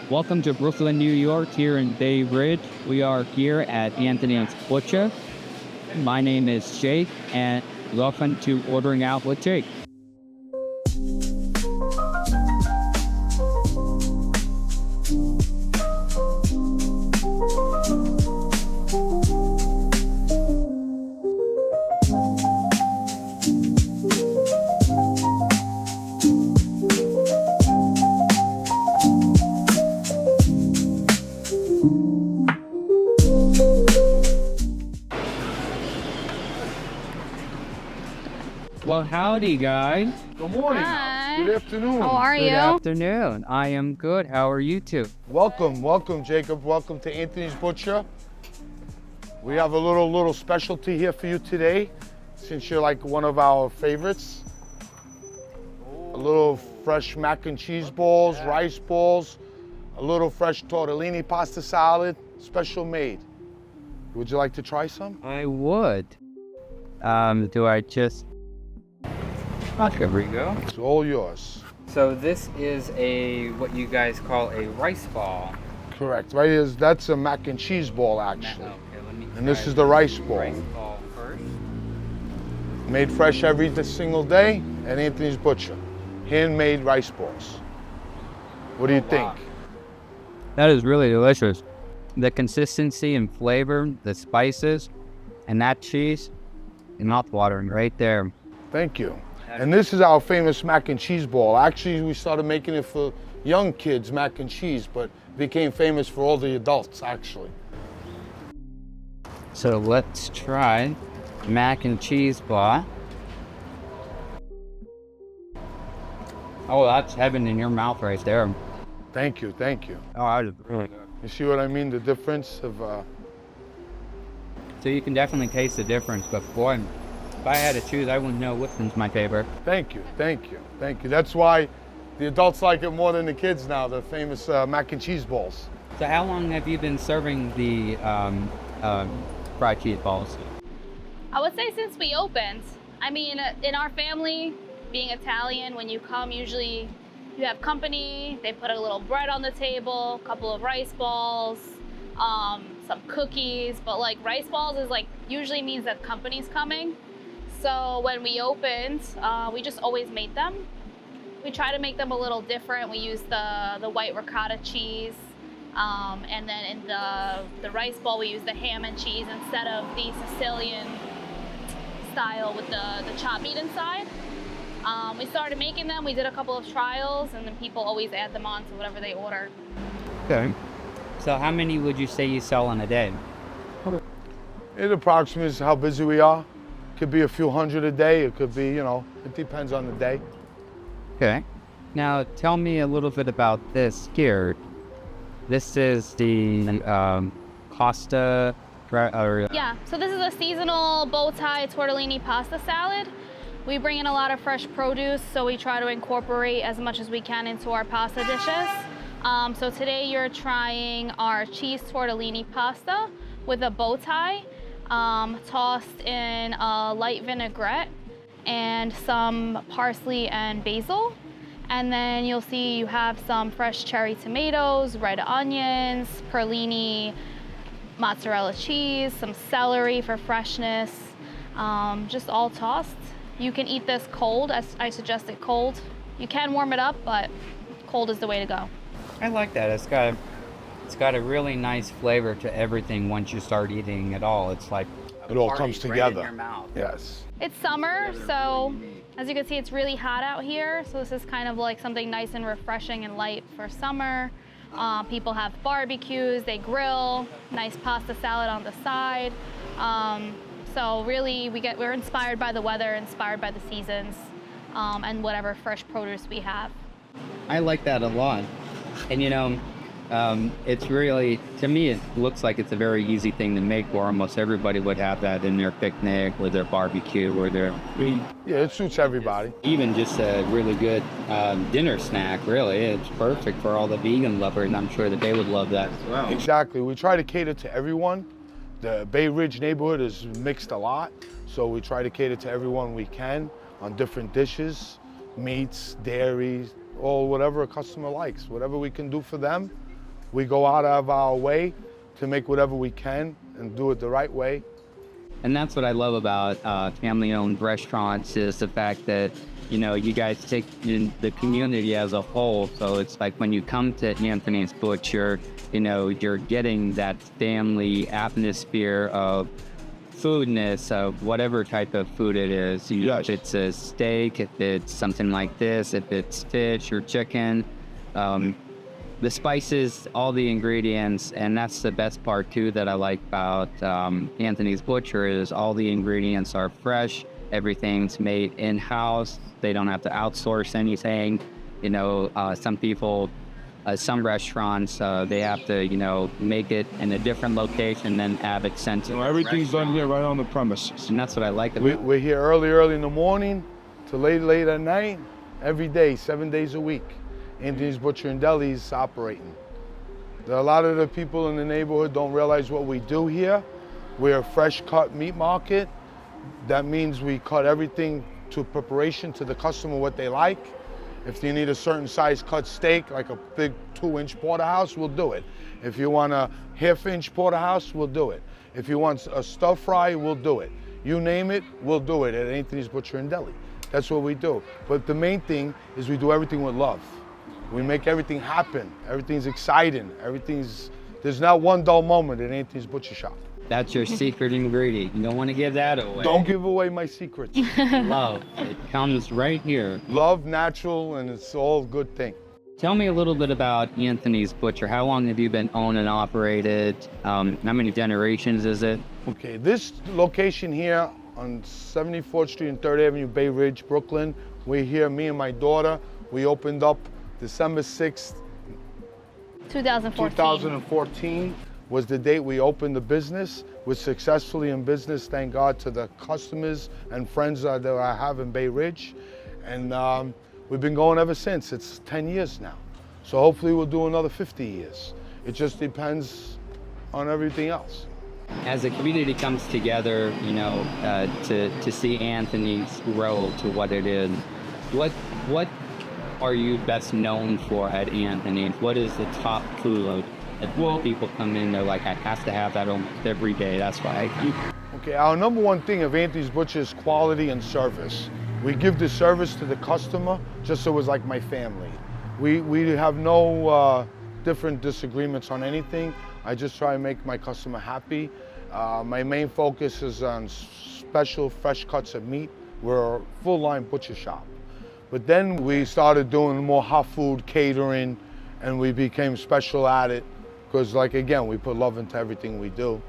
Welcome to Brooklyn, New York, here in BayRidge. We are here at Anthony's Butcher. My name is Jake, and welcome to Ordering Out with Jake. Well, howdy, guys. Good morning. Hi. Good afternoon. How are Good you? afternoon. I am good. How are you two? Welcome, Jacob. Welcome to Anthony's Butcher. We have a little specialty here for you today, since you're like one of our favorites. A little fresh mac and cheese balls, rice balls, a little fresh tortellini pasta salad, special made. Would you like to try some? I would. Do I just... Here we go. It's all yours. So this is what you guys call a rice ball. Correct. Right, that's a mac and cheese ball, actually. Okay, let me And this try is the rice ball. rice ball first. Made fresh every single day at Anthony's Butcher. Handmade rice balls. What do you think? Wow. That is really delicious. The consistency and flavor, the spices, and that cheese, mouth-watering right there. Thank you. And this is our famous mac and cheese ball. Actually, we started making it for young kids, mac and cheese, but became famous for all the adults, actually. So let's try mac and cheese ball. Oh, that's heaven in your mouth right there. Thank you, thank you. Oh, that is really good. You see what I mean? The difference of, So you can definitely taste the difference, but boy, if I had to choose, I wouldn't know which one's my favorite. thank you. That's why the adults like it more than the kids now, the famous mac and cheese balls. So how long have you been serving the fried cheese balls? I would say since we opened. I mean, in our family, being Italian, when you come, usually you have company, they put a little bread on the table, a couple of rice balls, some cookies, but like rice balls is like usually means that company's coming. So when we opened, we just always made them. We try to make them a little different. We use the white ricotta cheese, and then in the rice ball we use the ham and cheese instead of the Sicilian style with the chopped meat inside. We started making them, we did a couple of trials, and then people always add them on to whatever they order. Okay. So how many would you say you sell in a day? It approximates how busy we are. Could be a few hundred a day, it could be, it depends on the day. Okay. Now tell me a little bit about this here. This is the Costa... Yeah, so this is a seasonal bow tie tortellini pasta salad. We bring in a lot of fresh produce, so we try to incorporate as much as we can into our pasta dishes. So today you're trying our cheese tortellini pasta with a bow tie, tossed in a light vinaigrette and some parsley and basil. And then you'll see you have some fresh cherry tomatoes, red onions, perlini, mozzarella cheese, some celery for freshness, just all tossed. You can eat this cold, as I suggest it cold. You can warm it up, but cold is the way to go. I like that. It's got a really nice flavor to everything once you start eating it all. It's like It all comes right together. in your mouth. Yes. It's summer, so as you can see, it's really hot out here. So this is kind of like something nice and refreshing and light for summer. People have barbecues, they grill, nice pasta salad on the side. So really, we're inspired by the weather, inspired by the seasons, and whatever fresh produce we have. I like that a lot. And it's really, to me, it looks like it's a very easy thing to make, where almost everybody would have that in their picnic or their barbecue or Yeah, it suits everybody. even just a really good dinner snack, really. It's perfect for all the vegan lovers. I'm sure that they would love that as well. Exactly. We try to cater to everyone. The BayRidge neighborhood is mixed a lot, so we try to cater to everyone we can on different dishes, meats, dairy, or whatever a customer likes. Whatever we can do for them, We go out of our way to make whatever we can and do it the right way. And that's what I love about family-owned restaurants is the fact that, you know, you guys take in the community as a whole. So it's like when you come to Anthony's Butcher, you know, you're getting that family atmosphere of foodness of whatever type of food it is. If it's a steak, if it's something like this, if it's fish or chicken, the spices, all the ingredients, and that's the best part too that I like about Anthony's Butcher is all the ingredients are fresh. Everything's made in-house. They don't have to outsource anything. You know, some people, some restaurants, they have to, you know, make it in a different location, then have it sent to everything's done here right on the premises. And that's what I like about it. We're here early in the morning to late at night, every day, 7 days a week. Anthony's Butcher and Deli is operating. A lot of the people in the neighborhood don't realize what we do here. We're a fresh cut meat market. That means we cut everything to preparation to the customer what they like. If you need a certain size cut steak, like a big 2-inch porterhouse, we'll do it. If you want a 1/2-inch porterhouse, we'll do it. If you want a stir fry, we'll do it. You name it, we'll do it at Anthony's Butcher and Deli. That's what we do. But the main thing is we do everything with love. We make everything happen. Everything's exciting. There's not one dull moment at Anthony's Butcher Shop. That's your secret ingredient. You don't want to give that away. Don't give away my secrets. Love. It comes right here. Love, natural, and it's all a good thing. Tell me a little bit about Anthony's Butcher. How long have you been owned and operated? How many generations is it? Okay, this location here on 74th Street and 3rd Avenue, BayRidge, Brooklyn. We're here, me and my daughter. We opened up December 6th, 2014 was the date we opened the business. We're successfully in business, thank God to the customers and friends that I have in BayRidge. And we've been going ever since. It's 10 years now. So hopefully we'll do another 50 years. It just depends on everything else. As the community comes together, you know, to see Anthony's grow to what it is, what are you best known for at Anthony's? What is the top food? Well, people come in, they're like, I have to have that almost every day. That's why I keep. Okay, our number one thing of Anthony's Butcher is quality and service. We give the service to the customer just so it's like my family. We have no different disagreements on anything. I just try to make my customer happy. My main focus is on special fresh cuts of meat. We're a full-line butcher shop. But then we started doing more hot food catering, and we became special at it because, like, again, we put love into everything we do.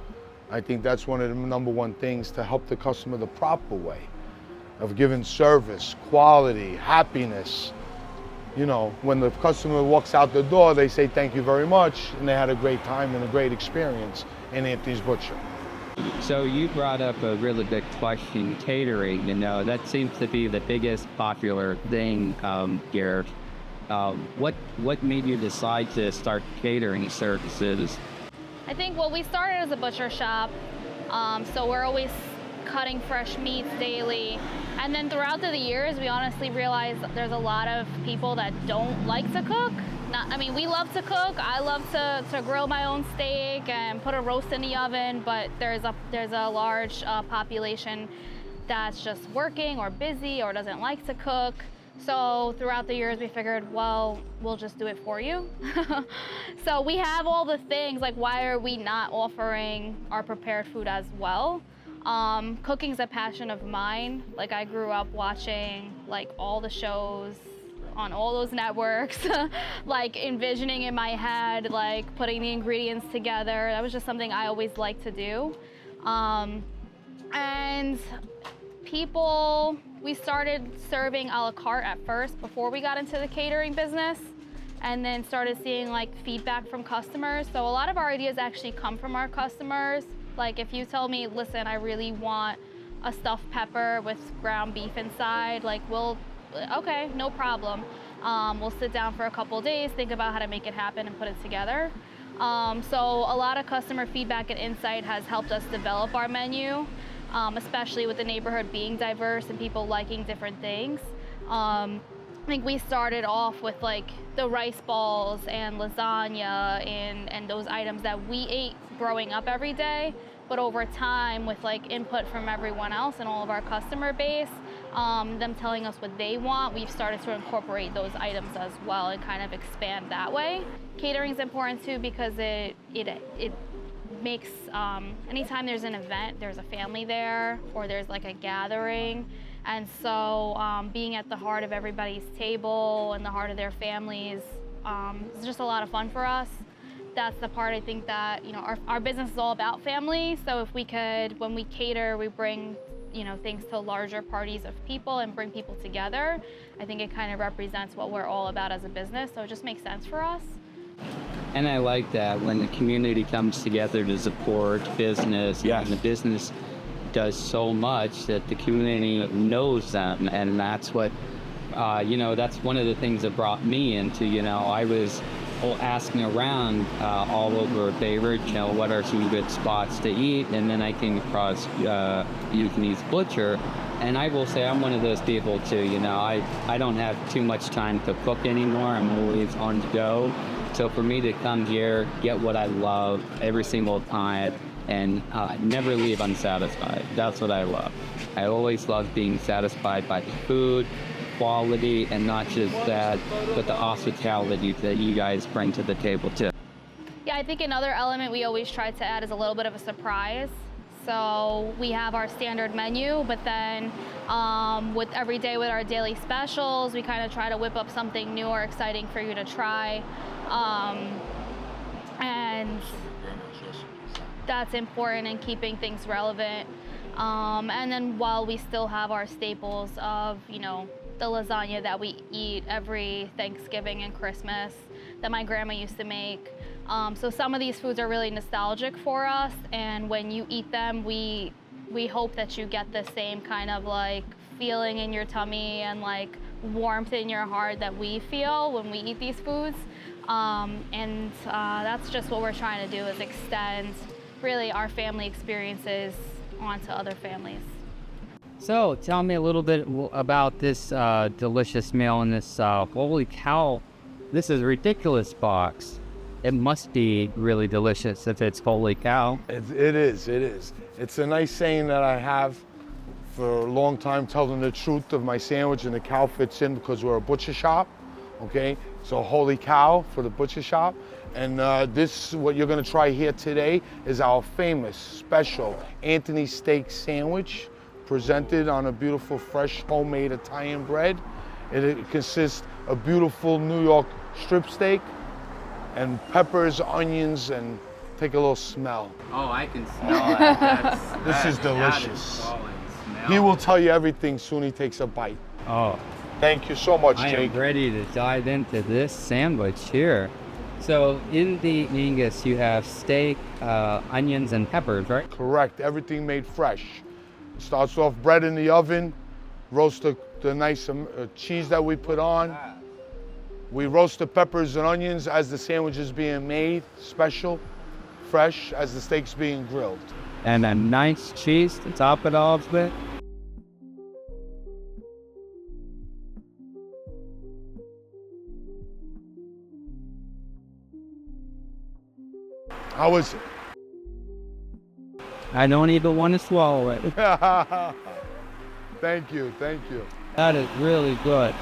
I think that's one of the number one things to help the customer the proper way of giving service, quality, happiness. You know, when the customer walks out the door, they say thank you very much, and they had a great time and a great experience in Anthony's Butcher. So you brought up a really big question, catering. You know, that seems to be the biggest popular thing here. What made you decide to start catering services? I think, well, we started as a butcher shop, so we're always cutting fresh meats daily. And then throughout the years, we honestly realized that there's a lot of people that don't like to cook. We love to cook. I love to grill my own steak and put a roast in the oven, but there's a large population that's just working or busy or doesn't like to cook. So throughout the years, we figured, well, we'll just do it for you. So we have all the things, like why are we not offering our prepared food as well? Cooking's a passion of mine. Like, I grew up watching like all the shows on all those networks, like envisioning in my head, like putting the ingredients together. That was just something I always liked to do. And we started serving a la carte at first before we got into the catering business, and then started seeing like feedback from customers. So a lot of our ideas actually come from our customers. Like, if you tell me, listen, I really want a stuffed pepper with ground beef inside, like, okay, no problem. We'll sit down for a couple days, think about how to make it happen and put it together. So a lot of customer feedback and insight has helped us develop our menu, especially with the neighborhood being diverse and people liking different things. think we started off with like the rice balls and lasagna and those items that we ate growing up every day. But over time, with like input from everyone else and all of our customer base, them telling us what they want, we've started to incorporate those items as well and kind of expand that way. Catering is important too because it makes, anytime there's an event, there's a family there or there's like a gathering. And so being at the heart of everybody's table and the heart of their families is just a lot of fun for us. That's the part I think that, you know, our business is all about family. So if we could, when we cater, we bring, you know, things to larger parties of people and bring people together. I think it kind of represents what we're all about as a business. So it just makes sense for us. And I like that when the community comes together to support business, and the business does so much that the community knows them. And that's what, you know, that's one of the things that brought me into, you know, I was asking around all over BayRidge, you know, what are some good spots to eat, and then I came across BayRidge Butcher, and I will say I'm one of those people too, you know, I don't have too much time to cook anymore. I'm always on the go. So for me to come here, get what I love every single time, and never leave unsatisfied, that's what I love. I always love being satisfied by the food, quality, and not just that, but the hospitality that you guys bring to the table too. Yeah, I think another element we always try to add is a little bit of a surprise. So we have our standard menu, but then with every day with our daily specials, we kind of try to whip up something new or exciting for you to try. And that's important in keeping things relevant. And then while we still have our staples of, you know, the lasagna that we eat every Thanksgiving and Christmas that my grandma used to make. So some of these foods are really nostalgic for us, and when you eat them, we hope that you get the same kind of like feeling in your tummy and like warmth in your heart that we feel when we eat these foods. And that's just what we're trying to do, is extend really our family experiences onto other families. So tell me a little bit about this delicious meal and this, holy cow, this is a ridiculous box. It must be really delicious if it's holy cow. It is. It's a nice saying that I have for a long time, telling the truth of my sandwich, and the cow fits in because we're a butcher shop, okay? So holy cow for the butcher shop. And this, what you're gonna try here today, is our famous special Anthony steak sandwich, presented on a beautiful, fresh, homemade Italian bread. It consists of beautiful New York strip steak and peppers, onions, and take a little smell. Oh, I can smell it. This is delicious. He will tell you everything soon he takes a bite. Oh, Thank you so much, I Jake. am ready to dive into this sandwich here. So in the Angus, you have steak, onions, and peppers, right? Correct, everything made fresh. Starts off bread in the oven, roast the nice cheese that we put on. We roast the peppers and onions as the sandwich is being made, special, fresh, as the steak's being grilled. And a nice cheese to top it off with. How is it? I don't even want to swallow it. Thank you. That is really good.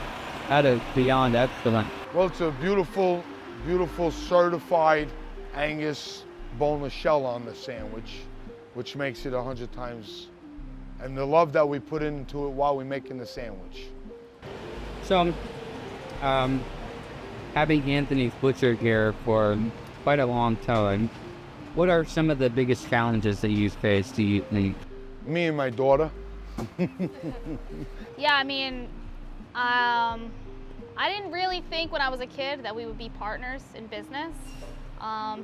That is beyond excellent. Well, it's a beautiful, beautiful certified Angus boneless shell on the sandwich, which makes it 100 times, and the love that we put into it while we're making the sandwich. So, having Anthony's Butcher here for quite a long time, what are some of the biggest challenges that you face, do you think? Me and my daughter. Yeah, I mean, I didn't really think when I was a kid that we would be partners in business.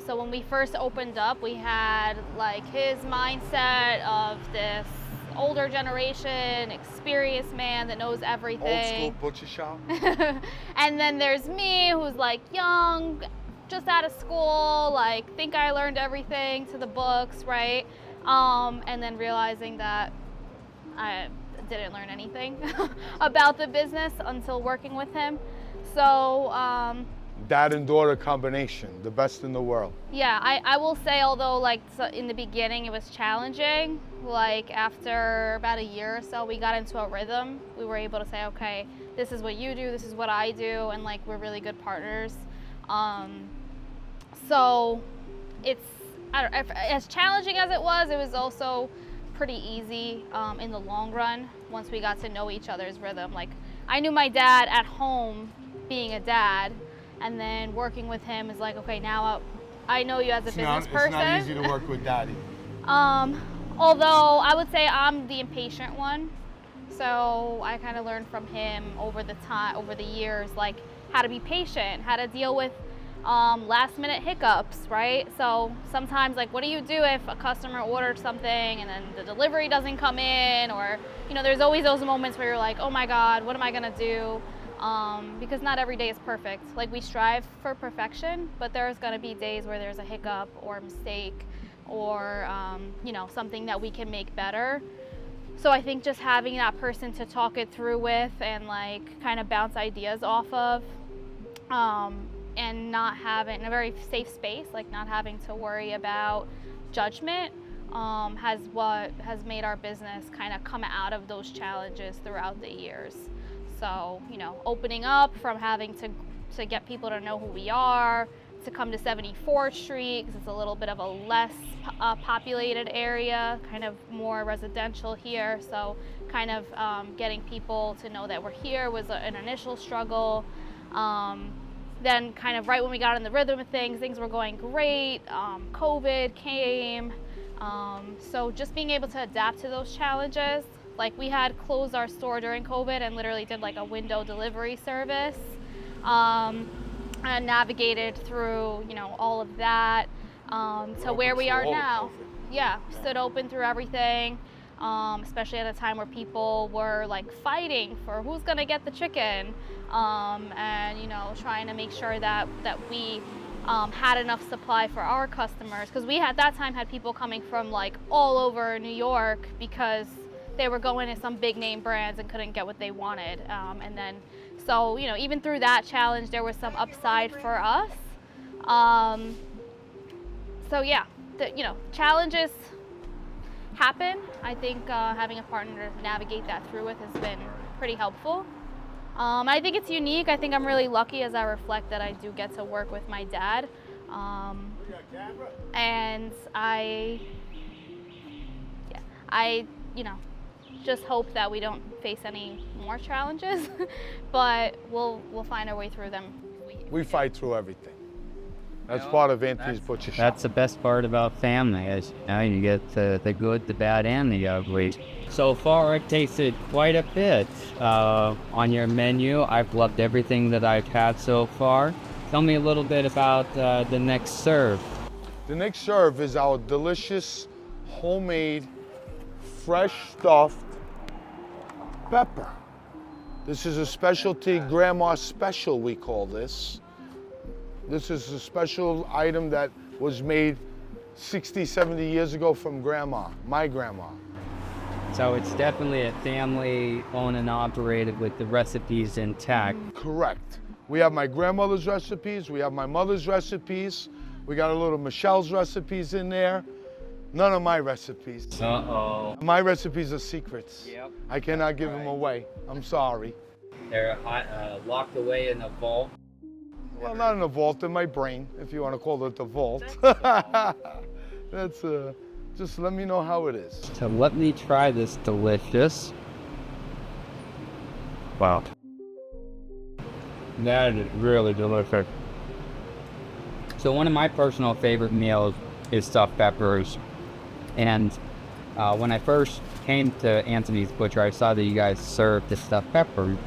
So when we first opened up, we had like his mindset of this older generation, experienced man that knows everything. Old school butcher shop. And then there's me, who's like young, just out of school, like think I learned everything to the books, right? And then realizing that didn't learn anything about the business until working with him. So Dad and daughter combination, the best in the world. yeah, I will say, although like in the beginning it was challenging, like after about a year or so we got into a rhythm. We were able to say, okay, this is what you do, this is what I do, and like we're really good partners. So it's, as challenging as it was also pretty easy in the long run once we got to know each other's rhythm. Like I knew my dad at home being a dad, and then working with him is like, okay, now I know you as a business person. It's not easy to work with Daddy. Although I would say I'm the impatient one, so I kind of learned from him over the years, like how to be patient, how to deal with last minute hiccups, right? So sometimes, like, what do you do if a customer ordered something and then the delivery doesn't come in, or there's always those moments where you're like, oh my God, what am I gonna do? Because not every day is perfect. Like, we strive for perfection, but there's gonna be days where there's a hiccup or a mistake or something that we can make better. So I think just having that person to talk it through with and like kind of bounce ideas off of, and not having a very safe space, like not having to worry about judgment, has made our business kind of come out of those challenges throughout the years. So, opening up from having to get people to know who we are, to come to 74th Street, because it's a little bit of a less populated area, kind of more residential here. So kind of getting people to know that we're here was an initial struggle. Then kind of right when we got in the rhythm of things were going great. COVID came. So just being able to adapt to those challenges. Like, we had closed our store during COVID and literally did like a window delivery service. And navigated through, all of that to where we are now. Yeah, stood open through everything, especially at a time where people were like fighting for who's gonna get the chicken, and trying to make sure that we had enough supply for our customers, because we at that time had people coming from like all over New York because they were going to some big name brands and couldn't get what they wanted, and then. So, even through that challenge, there was some upside for us. So yeah, challenges happen. I think having a partner to navigate that through with has been pretty helpful. I think it's unique. I think I'm really lucky as I reflect that I do get to work with my dad. And I just hope that we don't face any more challenges, but we'll find our way through them. We fight through everything. That's part of Anthony's Butcher Shop. That's the best part about family, is you get the good, the bad, and the ugly. So far, I've tasted quite a bit on your menu. I've loved everything that I've had so far. Tell me a little bit about the next serve. The next serve is our delicious, homemade, fresh stuffed pepper. This is a specialty grandma special, we call this. This is a special item that was made 60, 70 years ago from grandma, my grandma. So it's definitely a family owned and operated with the recipes intact. Correct. We have my grandmother's recipes, we have my mother's recipes, we got a little Michelle's recipes in there. None of my recipes. Uh-oh. My recipes are secrets. Yep. I cannot give them away. I'm sorry. They're locked away in a vault. Well, not in a vault, in my brain, if you want to call it the vault. That's just let me know how it is. So let me try this delicious. Wow. That is really delicious. So one of my personal favorite meals is stuffed peppers. And when I first came to Anthony's Butcher, I saw that you guys served the stuffed pepper.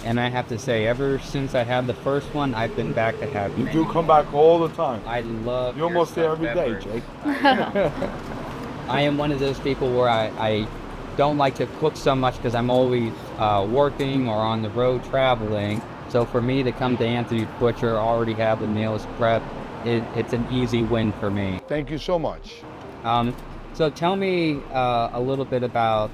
And I have to say, ever since I had the first one, I've been back to have You do come back all the time. I love You're almost there every day, Jake. I am one of those people where I don't like to cook so much because I'm always working or on the road traveling. So for me to come to Anthony's Butcher, already have the meals prepped, it's an easy win for me. Thank you so much. So tell me a little bit about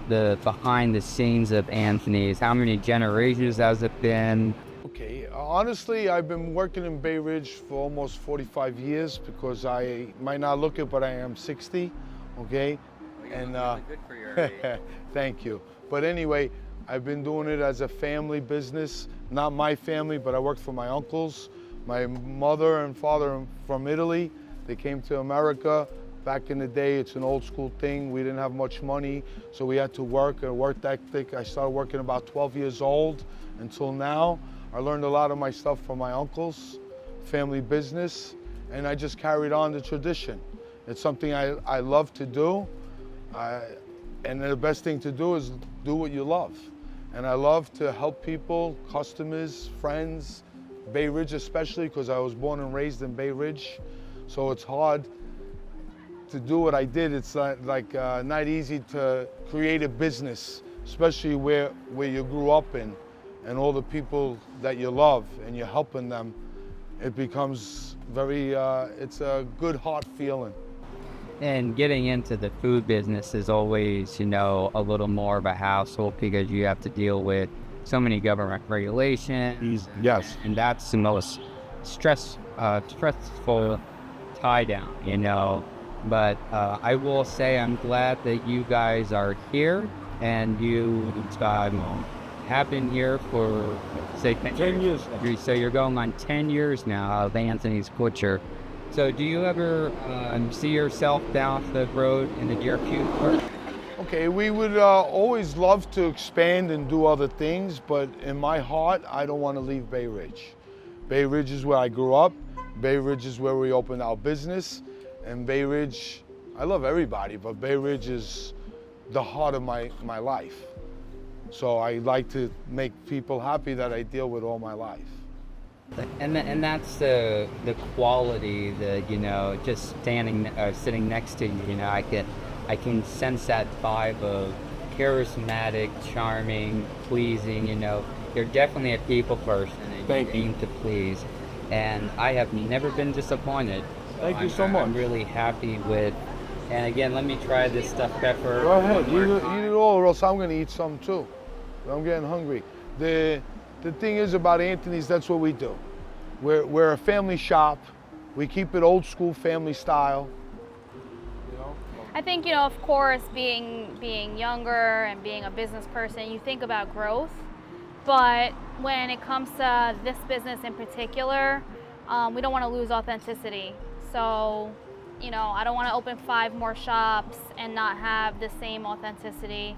the behind the scenes of Anthony's? How many generations has it been? Okay, honestly, I've been working in Bay Ridge for almost 45 years because I might not look it, but I am 60, okay? And good for your age. thank you. But anyway, I've been doing it as a family business, not my family, but I worked for my uncles. My mother and father are from Italy. They came to America. Back in the day, it's an old school thing. We didn't have much money, so we had to work, a work ethic. I started working about 12 years old until now. I learned a lot of my stuff from my uncles, family business, and I just carried on the tradition. It's something I love to do, and the best thing to do is do what you love. And I love to help people, customers, friends, Bay Ridge especially, because I was born and raised in Bay Ridge, so it's hard to do what I did. It's not easy to create a business, especially where you grew up in, and all the people that you love and you're helping them. It becomes very, it's a good heart feeling. And getting into the food business is always, you know, a little more of a hassle because you have to deal with so many government regulations. Yes. And that's the most stressful tie down, you know. But I will say I'm glad that you guys are here and you have been here for, say, 10 years. So you're going on 10 years now of Anthony's Butcher. So do you ever see yourself down the road in the near future? Okay, we would always love to expand and do other things, but in my heart, I don't want to leave Bay Ridge. Bay Ridge is where I grew up. Bay Ridge is where we opened our business. And Bay Ridge, I love everybody, but Bay Ridge is the heart of my life. So I like to make people happy that I deal with all my life. And that's the quality that, you know, just sitting next to you, you know, I can sense that vibe of charismatic, charming, pleasing, you know. You're definitely a people person and you aim to please. And I have never been disappointed. Thank you so much. I'm really happy with, and again, let me try this stuffed pepper. Go ahead, eat it all, or else I'm gonna eat some too. I'm getting hungry. The thing is about Anthony's, that's what we do. We're a family shop. We keep it old school family style. You know? I think, you know, of course, being younger and being a business person, you think about growth. But when it comes to this business in particular, we don't want to lose authenticity. So, you know, I don't want to open 5 more shops and not have the same authenticity.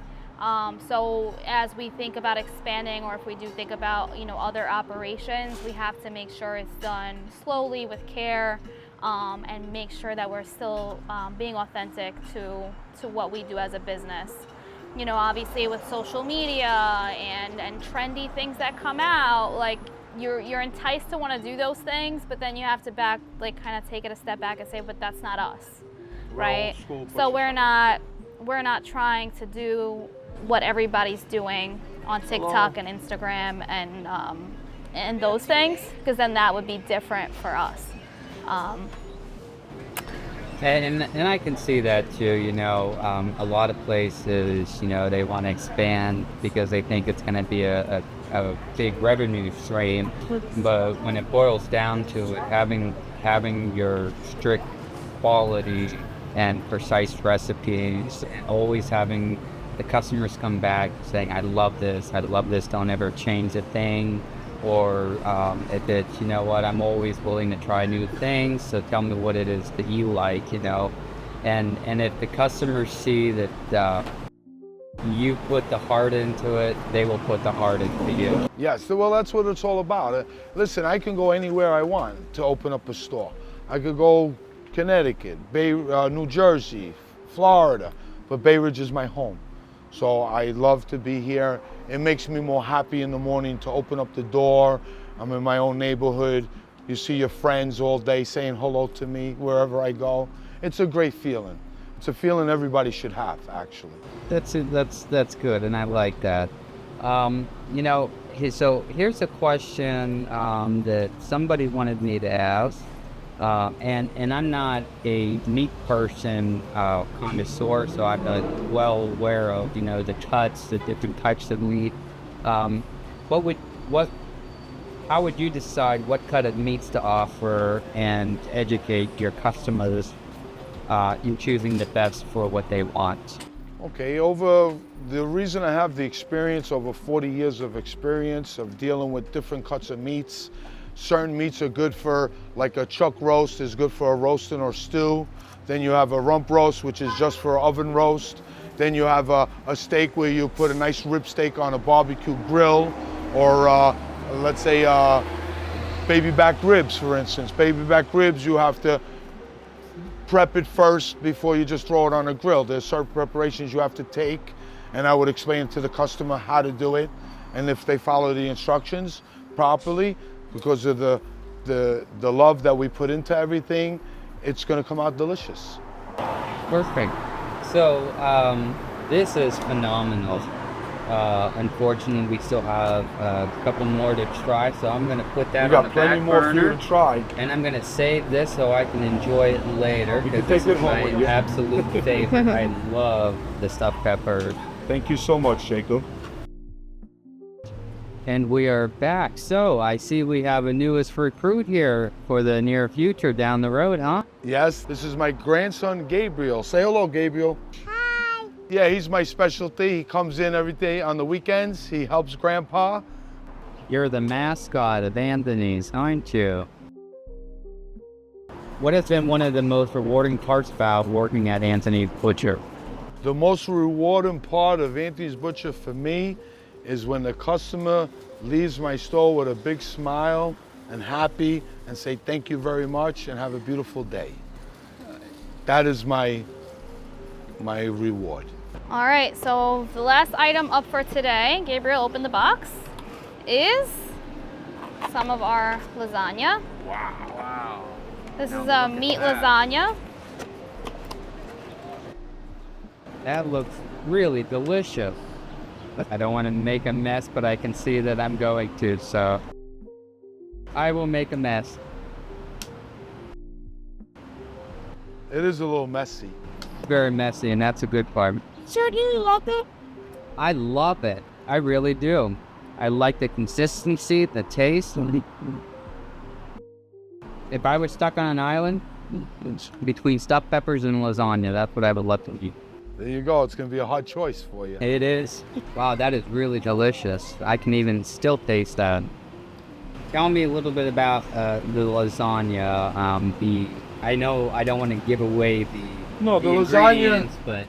So as we think about expanding, or if we do think about, you know, other operations, we have to make sure it's done slowly with care, and make sure that we're still being authentic to what we do as a business. You know, obviously with social media and trendy things that come out, like you're enticed to want to do those things, but then you have to kind of take it a step back and say, but that's not us, right? So we're not trying to do what everybody's doing on TikTok and Instagram and those things, because then that would be different for us. And I can see that too, you know. A lot of places, you know, they want to expand because they think it's going to be a big revenue stream. But when it boils down to it, having your strict quality and precise recipes, and always having the customers come back saying, I love this, don't ever change a thing. Or if it's, you know what, I'm always willing to try new things, so tell me what it is that you like, you know. And if the customers see that you put the heart into it, they will put the heart into you. Yes, well, that's what it's all about. Listen, I can go anywhere I want to open up a store. I could go Connecticut, New Jersey, Florida, but Bay Ridge is my home. So I love to be here. It makes me more happy in the morning to open up the door. I'm in my own neighborhood. You see your friends all day saying hello to me wherever I go. It's a great feeling. It's a feeling everybody should have, actually. That's good, and I like that. You know, so here's a question that somebody wanted me to ask. And I'm not a meat person connoisseur, so I'm well aware of the cuts, the different types of meat. What would what How would you decide what cut of meats to offer and educate your customers in choosing the best for what they want? Okay, the reason I have the experience, over 40 years of experience of dealing with different cuts of meats. Certain meats are good for, like a chuck roast is good for a roasting or stew. Then you have a rump roast, which is just for oven roast. Then you have a steak where you put a nice rib steak on a barbecue grill, or let's say baby back ribs, for instance. Baby back ribs, you have to prep it first before you just throw it on a grill. There's certain preparations you have to take, and I would explain to the customer how to do it, and if they follow the instructions properly, because of the love that we put into everything, it's going to come out delicious. Perfect. So this is phenomenal. Unfortunately, we still have a couple more to try, so I'm going to put that We on got the plenty back more for you burner, to try. and I'm going to save this so I can enjoy it later. You can Because this take it is home my with you. absolute favorite. I love the stuffed peppers. Thank you so much, Jacob. And we are back. So I see we have a newest recruit here for the near future down the road, huh? Yes, this is my grandson, Gabriel. Say hello, Gabriel. Hi. Yeah, he's my specialty. He comes in every day on the weekends. He helps Grandpa. You're the mascot of Anthony's, aren't you? What has been one of the most rewarding parts about working at Anthony's Butcher? The most rewarding part of Anthony's Butcher for me is when the customer leaves my store with a big smile and happy and say thank you very much and have a beautiful day. That is my reward. All right, so the last item up for today, Gabriel opened the box, is some of our lasagna. Wow. This is a meat lasagna. That looks really delicious. I don't want to make a mess, but I can see that I'm going to, so I will make a mess. It is a little messy. Very messy, and that's a good part. So do you love it? I love it. I really do. I like the consistency, the taste. If I was stuck on an island between stuffed peppers and lasagna, that's what I would love to eat. There you go. It's going to be a hard choice for you. It is. Wow, that is really delicious. I can even still taste that. Tell me a little bit about the lasagna. I know I don't want to give away the lasagna, ingredients, but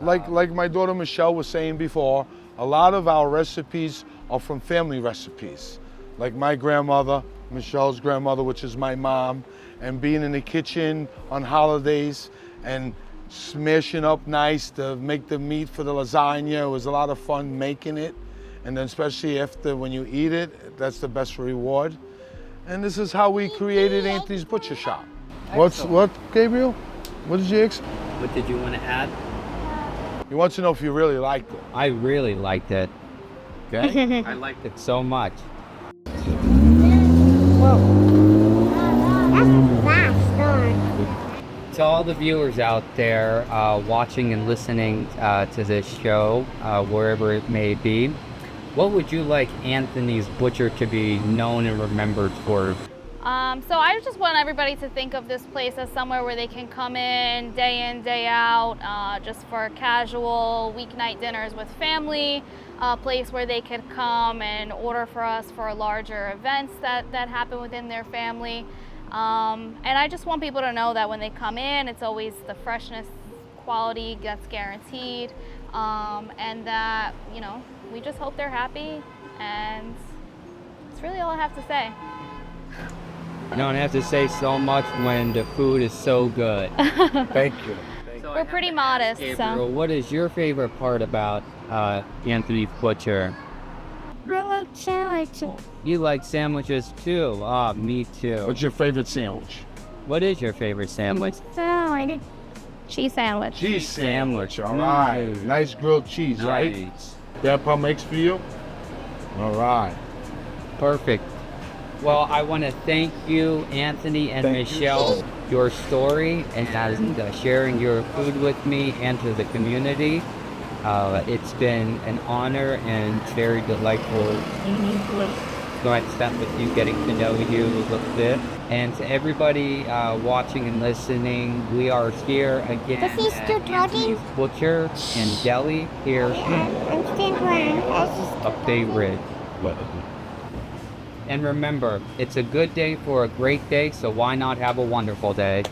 like my daughter Michelle was saying before, a lot of our recipes are from family recipes. Like my grandmother, Michelle's grandmother, which is my mom, and being in the kitchen on holidays and smashing up nice to make the meat for the lasagna. It was a lot of fun making it. And then especially after when you eat it, that's the best reward. And this is how we created Anthony's Butcher Shop. What, Gabriel? What did you what did you want to add? He wants to know if you really liked it. I really liked it. Okay. I liked it so much. That's a fast start. To all the viewers out there watching and listening to this show, wherever it may be, what would you like Anthony's Butcher to be known and remembered for? So I just want everybody to think of this place as somewhere where they can come in, day out, just for casual weeknight dinners with family, a place where they could come and order for us for larger events that happen within their family. And I just want people to know that when they come in, it's always the freshness, quality that's guaranteed, and that, we just hope they're happy, and that's really all I have to say. You don't have to say so much when the food is so good. Thank you. We're pretty modest, Gabriel, so. what is your favorite part about Anthony's Butcher? I like sandwiches. You like sandwiches too? Ah, me too. What's your favorite sandwich? What is your favorite sandwich? Salad. Cheese sandwich. Cheese sandwich, all right. Nice grilled cheese, right? Nice. Grandpa makes for you? All right. Perfect. Well, I want to thank you, Anthony and Thank you. Michelle, your story and sharing your food with me and to the community. It's been an honor and very delightful time spent with you, getting to know you a little bit. And to everybody watching and listening, we are here again This is at the Anthony's Butcher and Deli here I'm still wearing this. of BayRidge. And remember, it's a good day for a great day, so why not have a wonderful day?